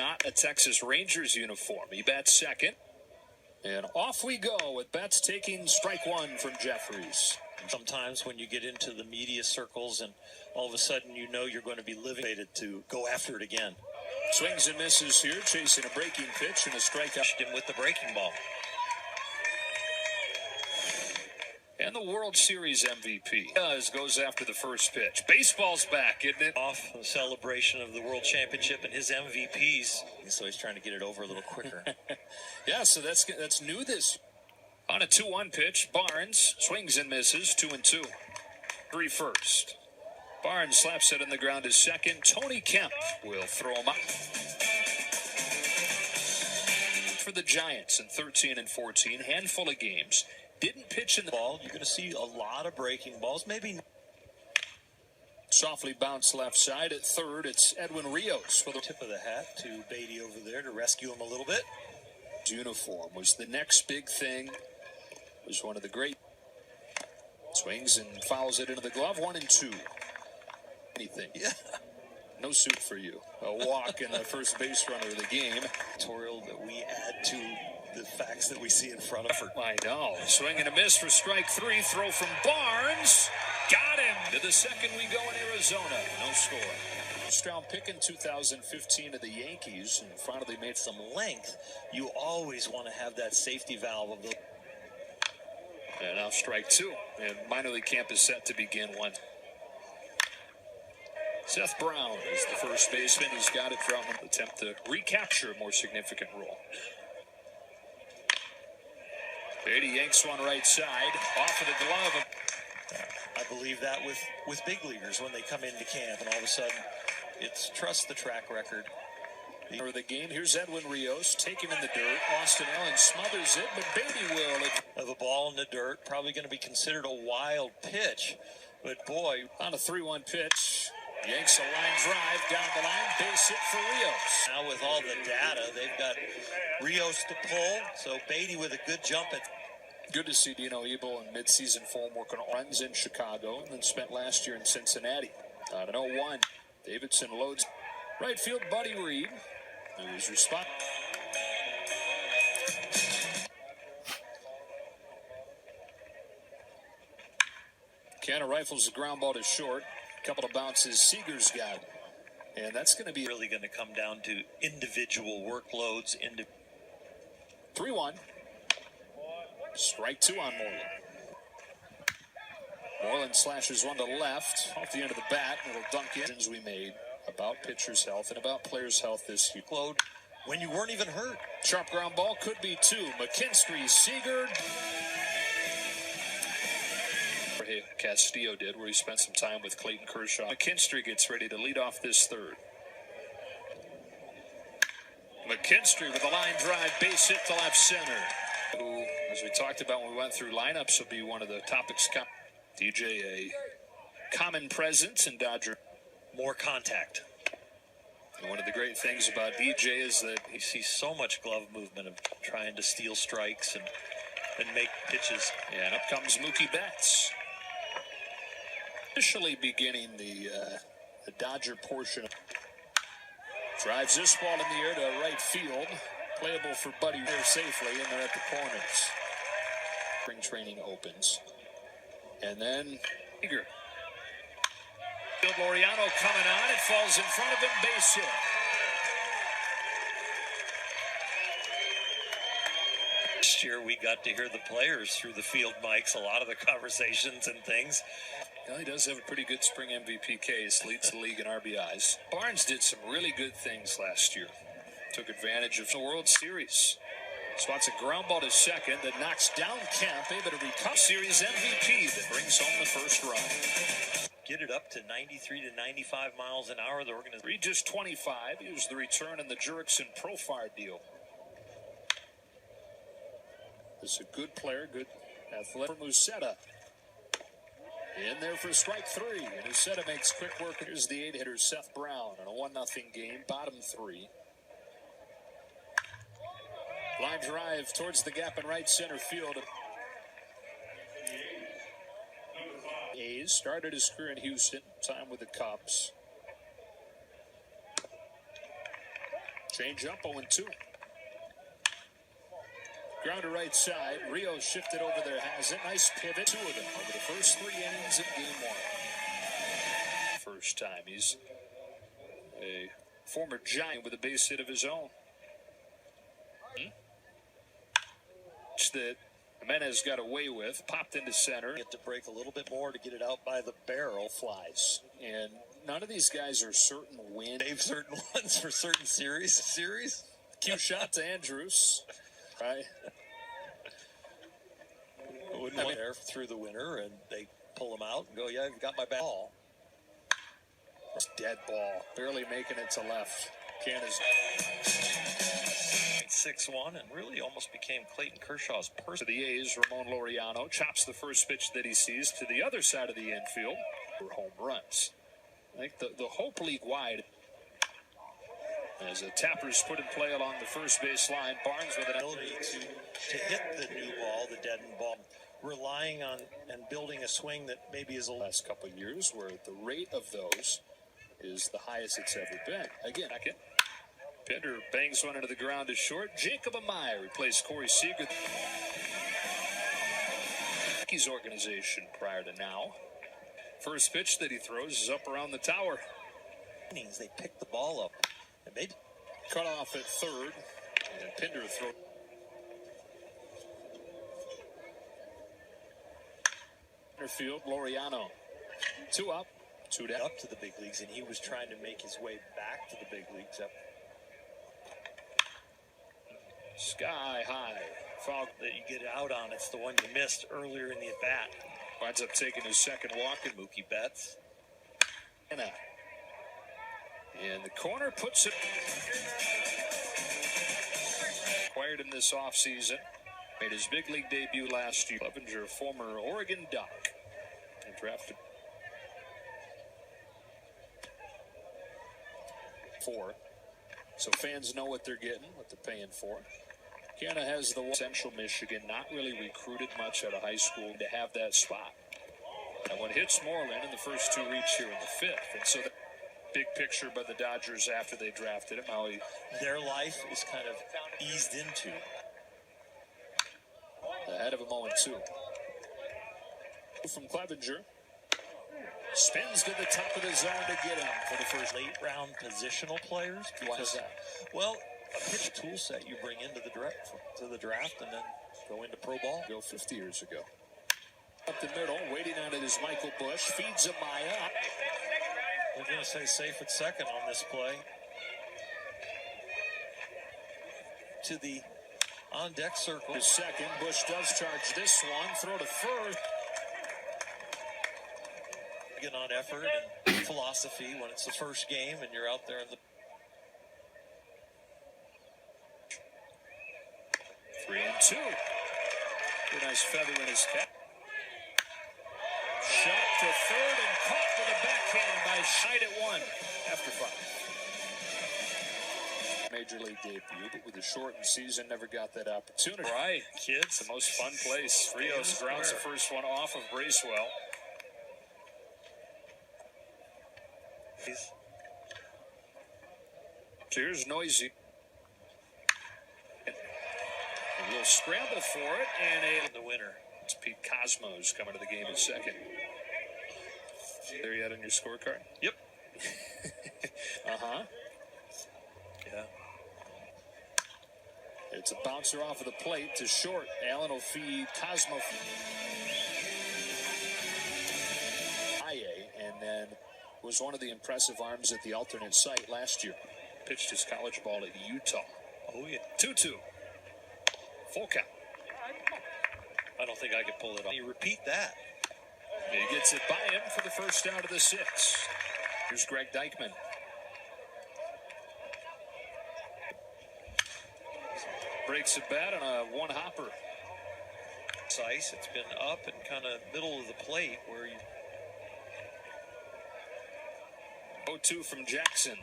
Not a Texas Rangers uniform. He bats second. And off we go with Betts taking strike one from Jeffries. Sometimes when you get into the media circles and all of a sudden you know you're going to be motivated to go after it again. Swings and misses here, chasing a breaking pitch and a strikeout. Him with the breaking ball. And the World Series MVP goes after the first pitch. Baseball's back, isn't it? Off the celebration of the World Championship and his MVPs. So he's trying to get it over a little quicker. Yeah, so that's new this. On a 2-1 pitch, Barnes swings and misses, 2-2. 3 first. Barnes slaps it on the ground to second. Tony Kemp will throw him up. For the Giants in 13 and 14, handful of games. Didn't pitch in the ball. You're going to see a lot of breaking balls. Maybe. Softly bounced left side at third. It's Edwin Rios for the tip of the hat to Beatty over there to rescue him a little bit. Uniform was the next big thing. Was one of the great swings and fouls it into the glove. 1-2. Anything? Yeah. No suit for you. A walk and the first base runner of the game. Tutorial that we add to the facts that we see in front of her. I know. Swing and a miss for strike 3. Throw from Barnes. Got him. To the second we go in Arizona. No score. First round pick in 2015 of the Yankees and finally made some length. You always want to have that safety valve of the. And now strike 2. And minor league camp is set to begin 1. Seth Brown is the first baseman. He's got it. Troutman attempt to recapture a more significant role. Beatty yanks one right side. Off of the glove. I believe that with big leaguers when they come into camp and all of a sudden it's trust the track record. For the game, here's Edwin Rios. Take him in the dirt. Austin Allen smothers it, but Beatty will. Of a ball in the dirt, probably going to be considered a wild pitch. But boy, on a 3-1 pitch. Yanks a line drive down the line, base hit for Rios. Now with all the data, they've got Rios to pull, so Beatty with a good jump at. Good to see Dino Ebel in midseason form working runs in Chicago and then spent last year in Cincinnati. On an 0-1, Davidson loads right field Buddy Reed, who's responding. Canna rifles the ground ball to short. Couple of bounces Seager's got. And that's going to be really going to come down to individual workloads. 3-1. Strike 2 on Moreland. Moreland slashes one to left off the end of the bat. It'll dunk in. We made about pitchers' health and about players' health this year. When you weren't even hurt. Sharp ground ball could be 2. McKinstry, Seager. Castillo did, where he spent some time with Clayton Kershaw. McKinstry gets ready to lead off this third. McKinstry with a line drive, base hit to left center. Who, as we talked about when we went through lineups, will be one of the topics. DJ, a common presence in Dodger. More contact. And one of the great things about DJ is that he sees so much glove movement of trying to steal strikes and make pitches. Yeah, and up comes Mookie Betts. Officially beginning the Dodger portion. Drives this ball in the air to right field. Playable for Buddy there safely, and they're at the corners. Spring training opens. And then Seager. Laureano coming on. It falls in front of him. Base hit. Last year we got to hear the players through the field mics, a lot of the conversations and things. Well, he does have a pretty good spring MVP case, leads the league in RBIs. Barnes did some really good things last year. Took advantage of the World Series. Swats a ground ball to second that knocks down Kemp, able to recover Series MVP that brings home the first run. Get it up to 93 to 95 miles an hour. The organization. Reed just 25. He was the return in the Jurickson Profar deal. This is a good player, good athletic. For Mussetta. In there for strike 3. And Mussetta makes quick work. Here's the 8-hitter, Seth Brown, in a 1-0 game, bottom 3. Line drive towards the gap in right center field. A's started his career in Houston, time with the Cubs. Change up 0-2. Ground to right side. Rio shifted over there, has it. Nice pivot. 2 of them over the first 3 innings of game 1. First time. He's a former Giant with a base hit of his own. That Jimenez got away with. Popped into center. Get to break a little bit more to get it out by the barrel. Flies. And none of these guys are certain win. They've certain ones for certain series. Cue shot to Andrews. Right. Wouldn't want there through the winter, and they pull him out and go, yeah, you've got my ball. Dead ball. Barely making it to left. Canada's 6-1 and really almost became Clayton Kershaw's person. To the A's, Ramon Laureano chops the first pitch that he sees to the other side of the infield for home runs. I think the Hope League wide as the tappers put in play along the first base line. Barnes with an ability to hit the new ball, the deadened ball, relying on and building a swing that maybe is the last couple of years where the rate of those is the highest it's ever been. Again, Pinder bangs one into the ground to short. Jacob Amaya replaced Corey Seager. His organization prior to now. First pitch that he throws is up around the tower. They pick the ball up and they cut off at third. And Pinder throw. Field, Laureano. 2 up, 2 down. Up to the big leagues, and he was trying to make his way back to the big leagues. Sky high. Foul that you get out on. It's the one you missed earlier in the at-bat. Winds up taking his second walk, and Mookie Betts. And the corner puts it. Acquired him this offseason. Made his big league debut last year. Clevenger, former Oregon Duck. And drafted 4. So fans know what they're getting, what they're paying for. Canada has the Central Michigan, not really recruited much out of high school to have that spot. And when hits Moreland in the first 2 reach here in the 5th. And so the big picture by the Dodgers after they drafted him, how their life is kind of eased into. Ahead of him 0-2. From Clevenger. Spins to the top of the zone to get him for the first late round positional players. Why is that? Well, a pitch tool set you bring into the draft and then go into pro ball. Go 50 years ago. Up the middle, waiting on it is Michael Bush. Feeds Amaya. They're going to say safe at second on this play. To the on-deck circle. The second, Bush does charge this one. Throw to first. Again, on effort and philosophy when it's the first game and you're out there in the 3-2. A nice feather in his cap. Shot to third and caught with a backhand by Scheid at 1 after 5. Major league debut, but with a shortened season, never got that opportunity. Right, kids. The most fun place. Rios grounds the first one off of Bracewell. So here's Noisy. A little scramble for it, and the winner. It's Pete Cosmos coming to the game in second. There you had on your scorecard? Yep. Uh-huh. Yeah. It's a bouncer off of the plate to short. Allen will feed Cosmo. And then was one of the impressive arms at the alternate site last year. Pitched his college ball at Utah. Oh, yeah. 2-2. Full count. I don't think I could pull it off. You repeat that. He gets it by him for the first out of the 6. Here's Greg Deichmann. Breaks a bat on a one-hopper. It's been up and kind of middle of the plate where you... 0-2 from Jackson.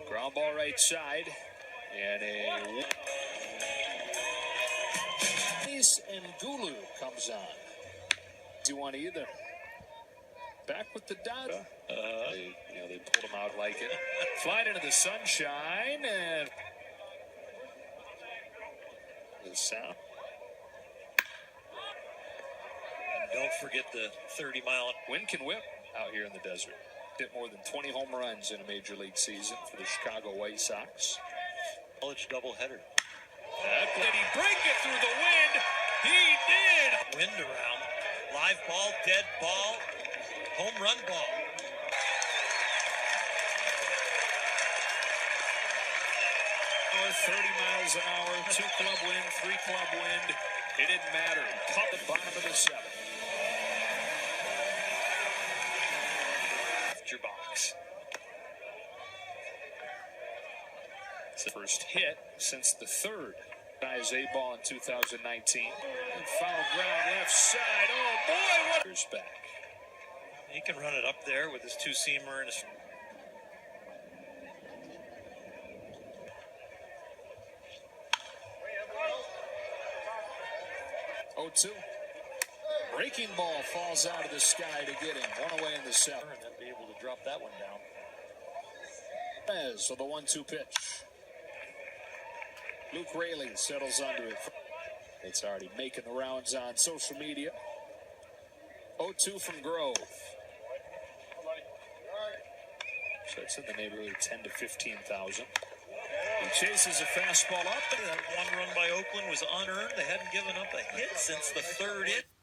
Ground ball right side. And a... And Gulu comes on. Do you want either? Back with the data. They pulled him out like it. Flight into the sunshine and the sound. And don't forget the 30-mile wind can whip out here in the desert. Hit more than 20 home runs in a major league season for the Chicago White Sox. college doubleheader. Did he break it through the wind? He did. Wind around. Live ball, dead ball, home run ball. North 30 miles an hour, 2-club wind, 3-club wind. It didn't matter. He caught the bottom of the seventh. Your box. It's the first hit since the third. Guy's A ball in 2019. And foul ground left side. Oh boy, what is back. He can run it up there with his two-seamer and his 0-2. Breaking ball falls out of the sky to get him. One away in the seventh. and then be able to drop that one down. So the 1-2 pitch. Luke Raley settles under it. It's already making the rounds on social media. 0-2 from Grove. So it's in the neighborhood of 10 to 15,000. He chases a fastball up. That one run by Oakland was unearned. They hadn't given up a hit since the third inning.